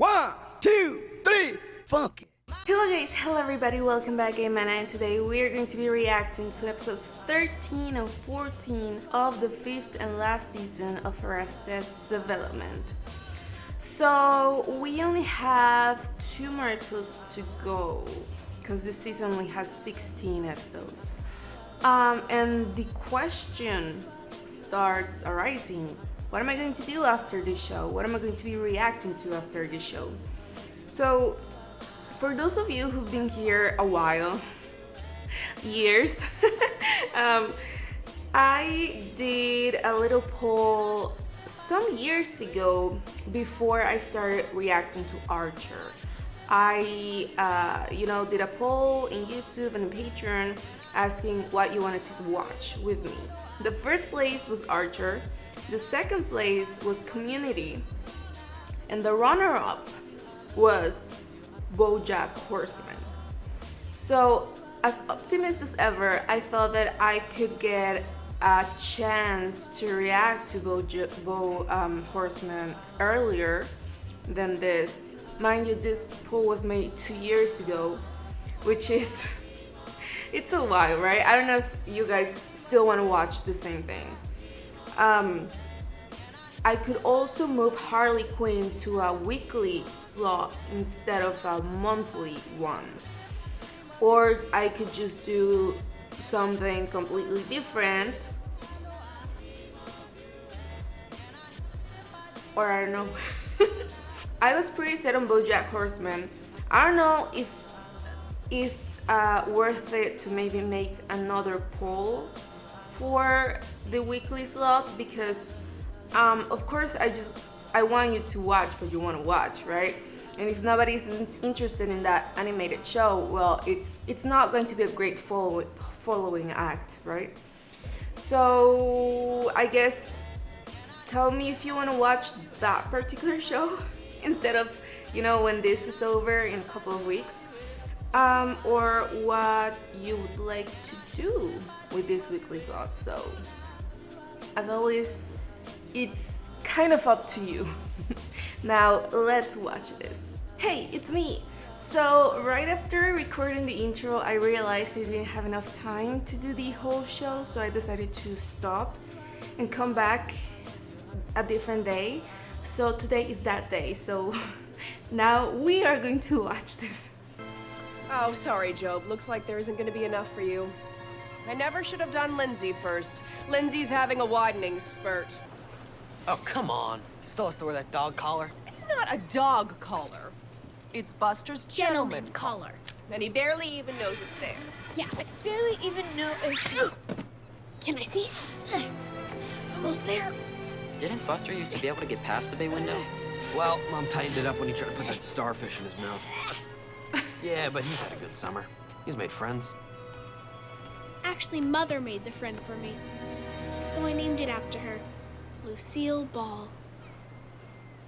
1, 2, 3, funk it. Hello guys, hello everybody, welcome back, Amen, and today we are going to be reacting to episodes 13 and 14 of the 5th and last season of Arrested Development. So we only have 2 more episodes to go because this season only has 16 episodes. And the question starts arising. What am I going to do after this show? What am I going to be reacting to after this show? So for those of you who've been here a while, years, I did a little poll some years ago before I started reacting to Archer. I, did a poll in YouTube and Patreon asking what you wanted to watch with me. The first place was Archer, the second place was Community, and the runner-up was BoJack Horseman. So, as optimistic as ever, I thought that I could get a chance to react to BoJack Horseman earlier than this. Mind you, this poll was made 2 years ago, which is, it's a while, right? I don't know if you guys still want to watch the same thing. I could also move Harley Quinn to a weekly slot instead of a monthly one. Or I could just do something completely different. Or I don't know. I was pretty set on BoJack Horseman. I don't know if it's worth it to maybe make another poll for the weekly slot because of course I want you to watch what you want to watch, right? And if nobody's interested in that animated show, well, it's not going to be a great following act, right? So I guess tell me if you want to watch that particular show instead of, when this is over in a couple of weeks, or what you would like to do with this weekly slot. So as always, it's kind of up to you. Now let's watch this. Hey, it's me! So right after recording the intro, I realized I didn't have enough time to do the whole show, so I decided to stop and come back a different day. So today is that day, so now we are going to watch this. Oh, sorry, Job. Looks like there isn't going to be enough for you. I never should have done Lindsay first. Lindsay's having a widening spurt. Oh, come on. Still has to wear that dog collar. It's not a dog collar. It's Buster's gentleman collar. And he barely even knows it's there. Yeah, I barely even know if... Can I see? Almost there. Didn't Buster used to be able to get past the bay window? Well, Mom tightened it up when he tried to put that starfish in his mouth. Yeah, but he's had a good summer. He's made friends. Actually, Mother made the friend for me. So I named it after her. Lucille Ball.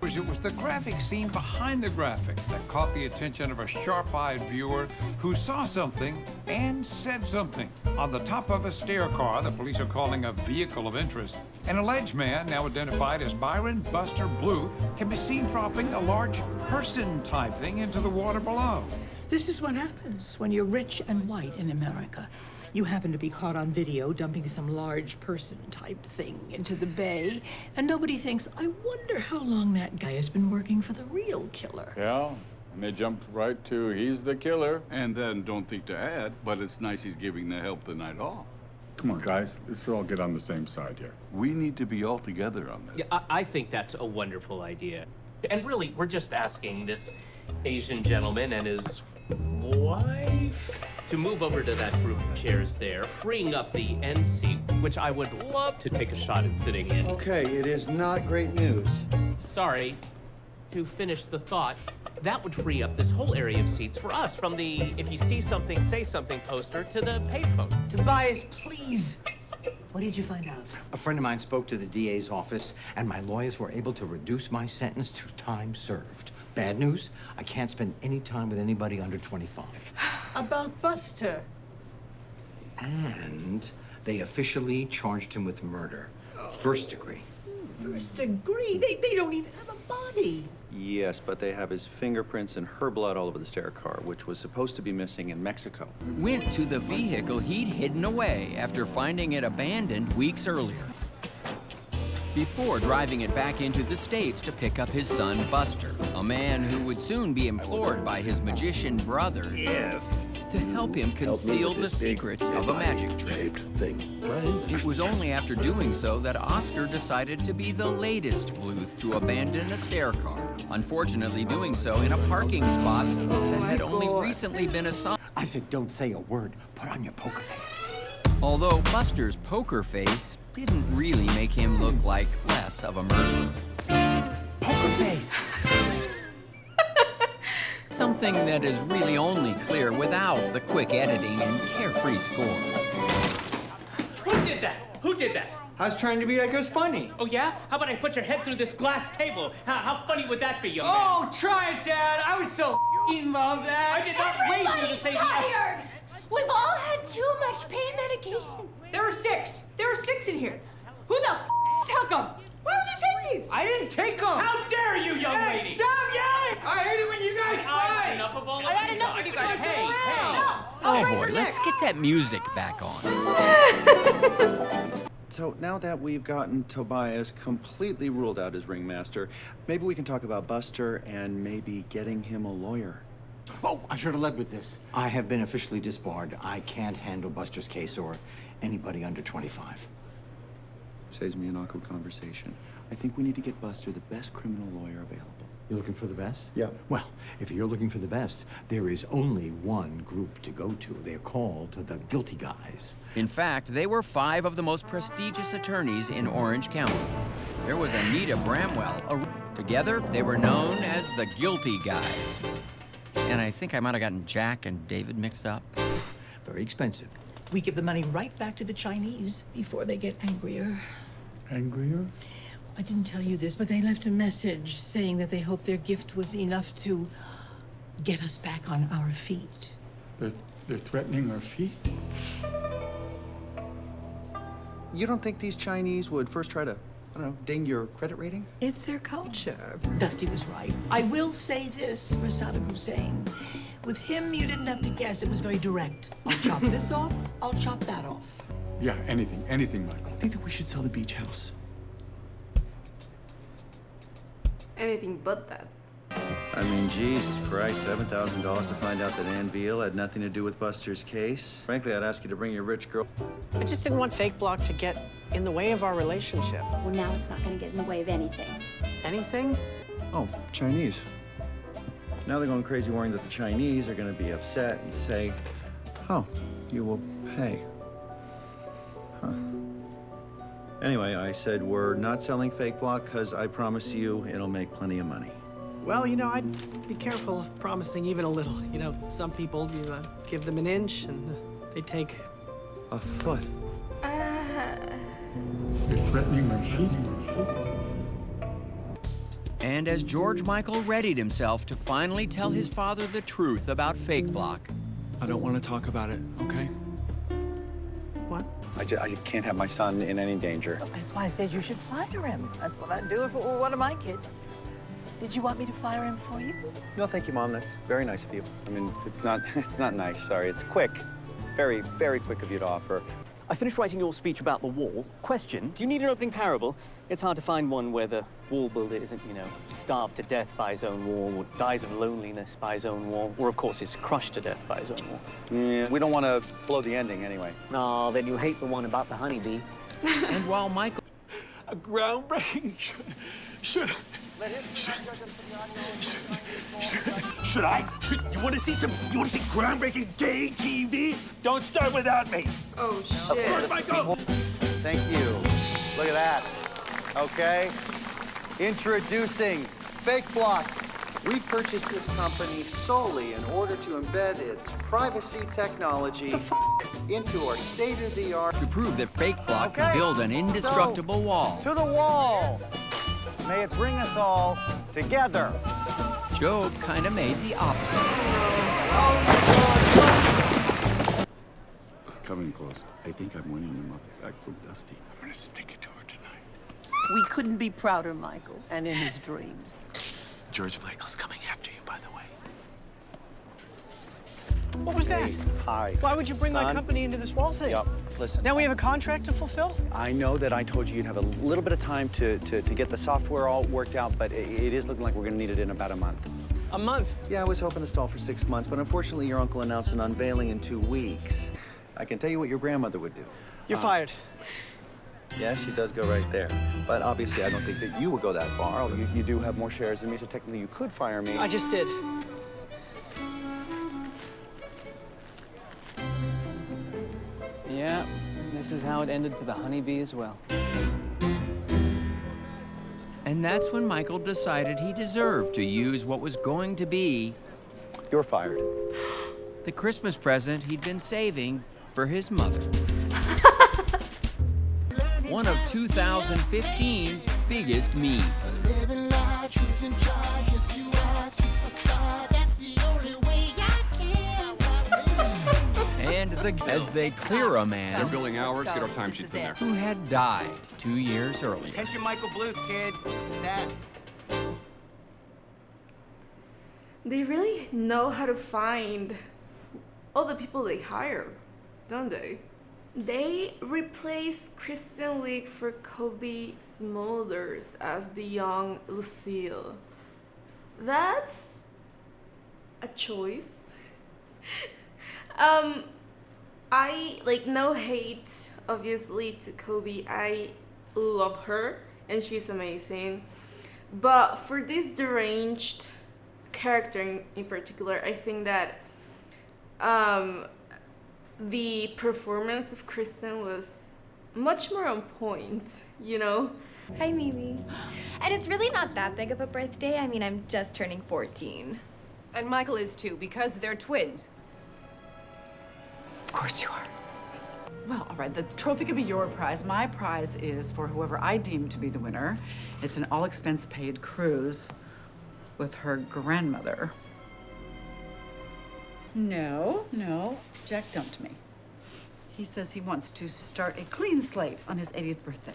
It was the graphic scene behind the graphics that caught the attention of a sharp-eyed viewer who saw something and said something. On the top of a stair car, the police are calling a vehicle of interest. An alleged man, now identified as Byron Buster Bluth, can be seen dropping a large person-type thing into the water below. This is what happens when you're rich and white in America. You happen to be caught on video dumping some large person-type thing into the bay, and nobody thinks, I wonder how long that guy has been working for the real killer. Yeah, and they jumped right to, he's the killer. And then don't think to add, but it's nice he's giving the help the night off. Come on, guys. Let's all get on the same side here. We need to be all together on this. Yeah, I think that's a wonderful idea. And really, we're just asking this Asian gentleman and his wife to move over to that group of chairs there, freeing up the end seat, which I would love to take a shot at sitting in. Okay, it is not great news. Sorry, to finish the thought, that would free up this whole area of seats for us, from the if you see something, say something poster to the payphone. Tobias, please. What did you find out? A friend of mine spoke to the DA's office, and my lawyers were able to reduce my sentence to time served. Bad news, I can't spend any time with anybody under 25. About Buster. And they officially charged him with murder. First degree. First degree? They don't even have a body. Yes, but they have his fingerprints and her blood all over the stair car, which was supposed to be missing in Mexico. Went to the vehicle he'd hidden away after finding it abandoned weeks earlier, before driving it back into the States to pick up his son, Buster, a man who would soon be implored by his magician brother to help him conceal the secrets of a magic trick. It was only after doing so that Oscar decided to be the latest Bluth to abandon a stair car, unfortunately doing so in a parking spot that had only recently been assigned. I said, don't say a word. Put on your poker face. Although Buster's poker face didn't really make him look like less of a murderer. Poker face! Something that is really only clear without the quick editing and carefree score. Who did that? Who did that? I was trying to be like a funny. Oh, yeah? How about I put your head through this glass table? How funny would that be, young man? Oh, try it, Dad. I was so love that. I did not raise you to say tired. We've all had too much pain medication. There were 6. There were 6 in here. Who the took them? Why would you take these? I didn't take them. How dare you, young Hey, lady? stop yelling! I hate it when you guys I fight. enough of all of I had you. enough of you guys. Hey, hey. Oh boy, let's get that music back on. So now that we've gotten Tobias completely ruled out as ringmaster, maybe we can talk about Buster and maybe getting him a lawyer. Oh, I should have led with this. I have been officially disbarred. I can't handle Buster's case or anybody under 25. Saves me an awkward conversation. I think we need to get Buster the best criminal lawyer available. You're looking for the best? Yeah. Well, if you're looking for the best, there is only one group to go to. They're called the Guilty Guys. In fact, they were 5 of the most prestigious attorneys in Orange County. There was Anita Bramwell. Together, they were known as the Guilty Guys. And I think I might have gotten Jack and David mixed up. Very expensive. We give the money right back to the Chinese before they get angrier. Angrier? I didn't tell you this, but they left a message saying that they hoped their gift was enough to get us back on our feet. They're threatening our feet? You don't think these Chinese would first try to, I don't know, ding your credit rating? It's their culture. Dusty was right. I will say this for Saddam Hussein. With him, you didn't have to guess. It was very direct. I'll chop this off, I'll chop that off. Yeah, anything, Michael. I think that we should sell the beach house. Anything but that. I mean, Jesus Christ, $7,000 to find out that Ann Veal had nothing to do with Buster's case? Frankly, I'd ask you to bring your rich girl. I just didn't want Fake Block to get in the way of our relationship. Well, now it's not going to get in the way of anything. Anything? Oh, Chinese. Now they're going crazy worrying that the Chinese are going to be upset and say, oh, you will pay. Huh. Anyway, I said we're not selling Fake Block because I promise you it'll make plenty of money. Well, you know, I'd be careful of promising even a little. You know, some people, you give them an inch and they take a foot. They're threatening our feet. And as George Michael readied himself to finally tell his father the truth about Fake Block. I don't want to talk about it, okay? What? I can't have my son in any danger. That's why I said you should fire him. That's what I'd do if it were one of my kids. Did you want me to fire him for you? No, thank you, Mom. That's very nice of you. I mean, it's not nice, sorry. It's quick. Very, very quick of you to offer. I finished writing your speech about the wall. Question, do you need an opening parable? It's hard to find one where the wall builder isn't, you know, starved to death by his own wall, or dies of loneliness by his own wall, or, of course, is crushed to death by his own wall. Yeah, we don't want to blow the ending anyway. No, then you hate the one about the honeybee. And while Michael... A groundbreaking... Should you want to see groundbreaking gay TV? Don't start without me. Oh, shit. Of course, Michael. Thank you. Look at that. Okay. Introducing Fake Block. We purchased this company solely in order to embed its privacy technology into our state-of-the-art... To prove that Fake Block could build an indestructible wall. To the wall. May it bring us all together. Job kind of made the opposite. Coming close. I think I'm winning him back from Dusty. I'm gonna stick it to her tonight. We couldn't be prouder, Michael, and in his dreams. George Michael's coming after you, by the way. What was that? Hi. Why would you bring my son. company into this wall thing? Yup. Listen. Now we have a contract to fulfill? I know that I told you you'd have a little bit of time to get the software all worked out, but it is looking like we're gonna need it in about a month. A month? Yeah, I was hoping to stall for 6 months, but unfortunately your uncle announced an unveiling in 2 weeks. I can tell you what your grandmother would do. You're fired. Yeah, she does go right there. But obviously I don't think that you would go that far. Oh, you do have more shares than me, so technically you could fire me. I just did. Yeah, this is how it ended for the honeybee as well. And that's when Michael decided he deserved to use what was going to be... You're fired. The Christmas present he'd been saving for his mother. One of 2015's biggest memes. And as they clear a man... They're billing hours, get our timesheets in there. ...who had died 2 years earlier. Attention Michael Bluth, kid. Stat. They really know how to find all the people they hire, don't they? They replaced Kristen Wiig for Kobe Smulders as the young Lucille. That's a choice. I like no hate obviously to Kobe. I love her and she's amazing. But for this deranged character in particular, I think that the performance of Kristen was much more on point, you know? Hi, Mimi. And it's really not that big of a birthday. I mean, I'm just turning 14. And Michael is too, because they're twins. Of course you are. Well, all right, the trophy could be your prize. My prize is for whoever I deem to be the winner. It's an all-expense-paid cruise with her grandmother. No, Jack dumped me. He says he wants to start a clean slate on his 80th birthday.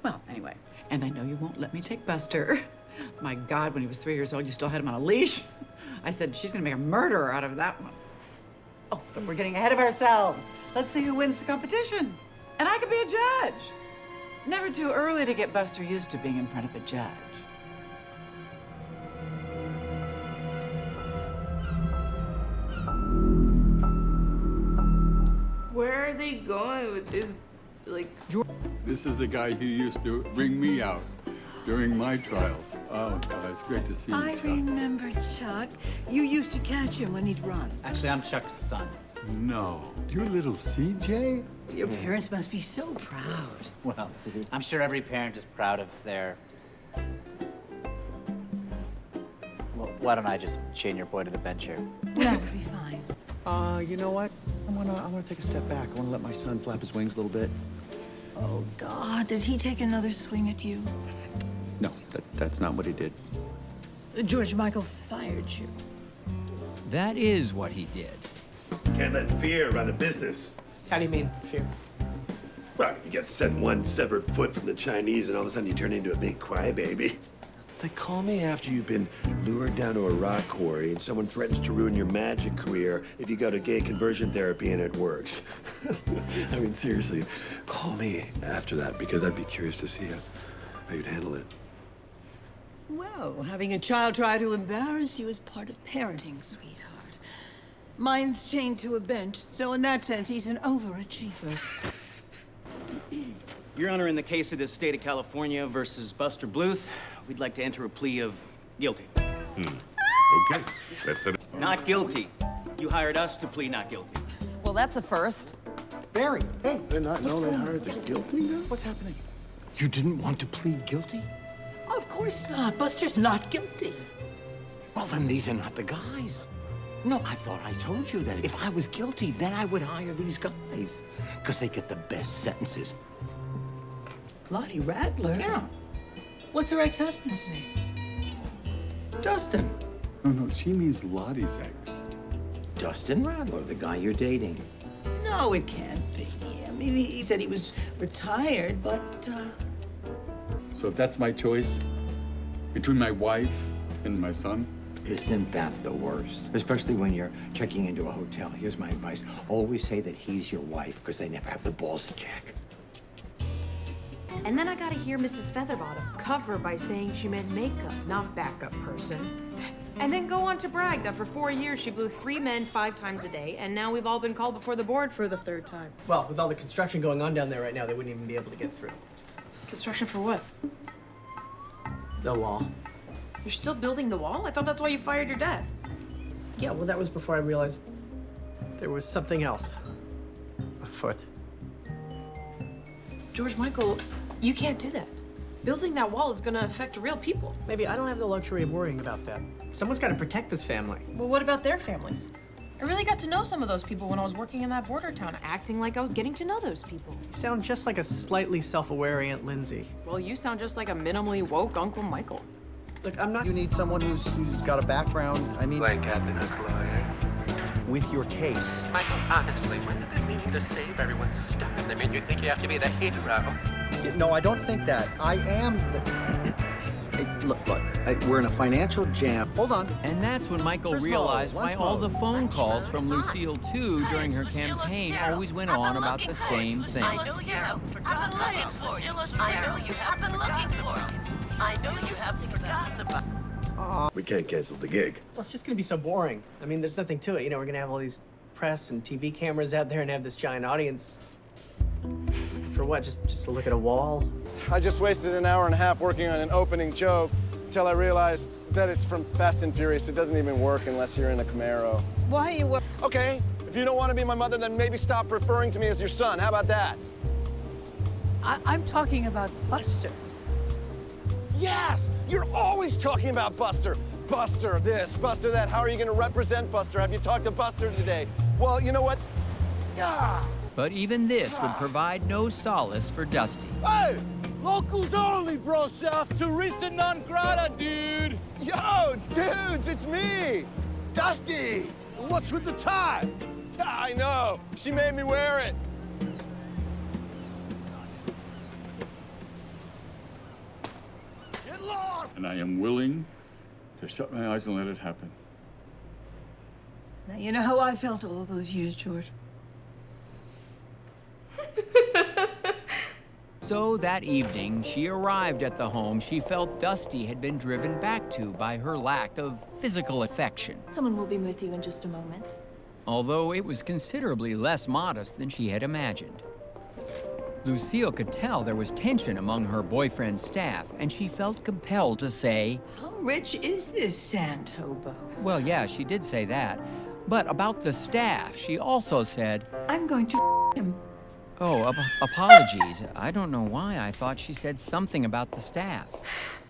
Well, anyway, and I know you won't let me take Buster. My God, when he was 3 years old, you still had him on a leash. I said, she's gonna make a murderer out of that one. Oh, but we're getting ahead of ourselves. Let's see who wins the competition. And I could be a judge. Never too early to get Buster used to being in front of a judge. Where are they going with this, like... This is the guy who used to bring me out during my trials. Oh, it's great to see you, I Chuck. remember Chuck. You used to catch him when he'd run. Actually, I'm Chuck's son. No. You're little CJ? Your parents must be so proud. Well, I'm sure every parent is proud of their... Well, why don't I just chain your boy to the bench here? That would be fine. You know what? I wanna take a step back. I wanna let my son flap his wings a little bit. Oh, God, did he take another swing at you? No, that's not what he did. George Michael fired you. That is what he did. Can't let fear run a business. How do you mean, fear? Well, you get sent one severed foot from the Chinese and all of a sudden you turn into a big crybaby. They call me after you've been lured down to a rock quarry and someone threatens to ruin your magic career if you go to gay conversion therapy and it works. I mean, seriously, call me after that because I'd be curious to see how you'd handle it. Well, having a child try to embarrass you is part of parenting, sweetheart. Mine's chained to a bench, so in that sense, he's an overachiever. Your Honor, in the case of the state of California versus Buster Bluth, we'd like to enter a plea of guilty. Okay, that's it. Not guilty. You hired us to plead not guilty. Well, that's a first. Barry, hey. They're not know they hired the guilty guy? What's happening? You didn't want to plead guilty? Of course not. Buster's not guilty. Well, then these are not the guys. No, I thought I told you that if I was guilty, then I would hire these guys. Because they get the best sentences. Lottie Radler? Yeah. What's her ex-husband's name? Dustin. No, she means Lottie's ex. Dustin Radler, the guy you're dating. No, it can't be. I mean, he said he was retired, but, So if that's my choice, Between my wife and my son. Isn't that the worst? Especially when you're checking into a hotel. Here's my advice. Always say that he's your wife, because they never have the balls to check. And then I gotta hear Mrs. Featherbottom cover by saying she meant makeup, not backup person. And then go on to brag that for 4 years she blew 3 men 5 times a day, and now we've all been called before the board for the 3rd time. Well, with all the construction going on down there right now, they wouldn't even be able to get through. Construction for what? The wall. You're still building the wall? I thought that's why you fired your dad. Yeah, well, that was before I realized there was something else afoot. George Michael, you can't do that. Building that wall is gonna affect real people. Maybe I don't have the luxury of worrying about that. Someone's got to protect this family. Well, what about their families? I really got to know some of those people when I was working in that border town, acting like I was getting to know those people. You sound just like a slightly self-aware Aunt Lindsay. Well, you sound just like a minimally woke Uncle Michael. Look, I'm not... You need someone who's got a background, I mean... Like Captain Hook with your case. Michael, honestly, when did this mean to save everyone's stuff? I mean, you think you have to be the hero? No, I don't think that. I am the... Hey, look, we're in a financial jam. Hold on. And that's when Michael realized why all the phone calls from Lucille, too, during her campaign always went on about the same thing. I know you have. I've been looking for him. I know you have been looking for him. I know you haven't forgotten about. We can't cancel the gig. Well, it's just gonna be so boring. I mean, there's nothing to it. You know, we're gonna have all these press and TV cameras out there and have this giant audience. For what? Just to look at a wall? I just wasted an hour and a half working on an opening joke until I realized that it's from Fast and Furious. It doesn't even work unless you're in a Camaro. Why you were... Okay, if you don't want to be my mother, then maybe stop referring to me as your son. How about that? I'm talking about Buster. Yes! You're always talking about Buster. Buster this, Buster that. How are you going to represent Buster? Have you talked to Buster today? Well, you know what? Ah! But even this would provide no solace for Dusty. Hey! Locals only, bro, Chef. Turista non grata, dude. Yo, dudes, it's me. Dusty. What's with the tie? Yeah, I know. She made me wear it. Get lost! And I am willing to shut my eyes and let it happen. Now, you know how I felt all those years, George? So that evening, she arrived at the home she felt Dusty had been driven back to by her lack of physical affection. Someone will be with you in just a moment. Although it was considerably less modest than she had imagined. Lucille could tell there was tension among her boyfriend's staff, and she felt compelled to say, How rich is this sand hobo? well, yeah, she did say that. But about the staff, she also said, I'm going to him. oh, apologies. I don't know why I thought she said something about the staff.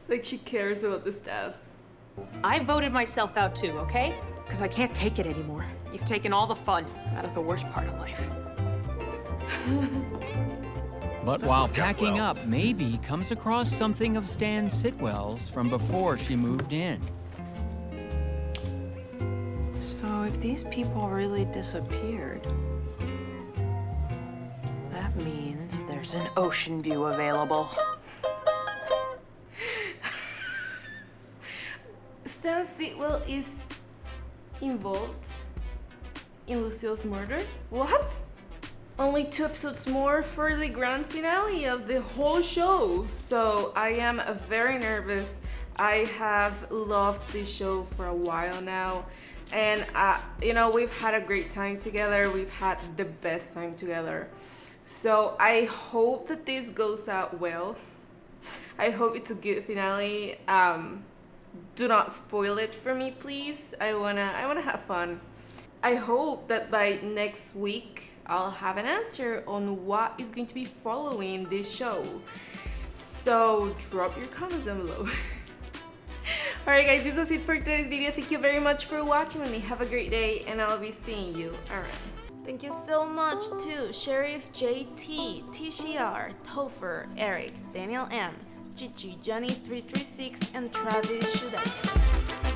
Like she cares about the staff. I voted myself out too, okay? Because I can't take it anymore. You've taken all the fun out of the worst part of life. But while packing up, maybe comes across something of Stan Sitwell's from before she moved in. So if these people really disappeared, that means there's an ocean view available. Stan Sitwell is involved in Lucille's murder? What? Only 2 episodes more for the grand finale of the whole show. So I am very nervous. I have loved this show for a while now. And, you know, we've had a great time together. We've had the best time together. So I hope that this goes out well. I hope it's a good finale. Do not spoil it for me, please. I wanna have fun. I hope that by next week I'll have an answer on what is going to be following this show. So drop your comments down below. Alright guys, this was it for today's video. Thank you very much for watching with me. Have a great day and I'll be seeing you around. Thank you so much to Sheriff JT, TCR, Topher, Eric, Daniel M, Chichi, Johnny336, and Travis Shudatsky.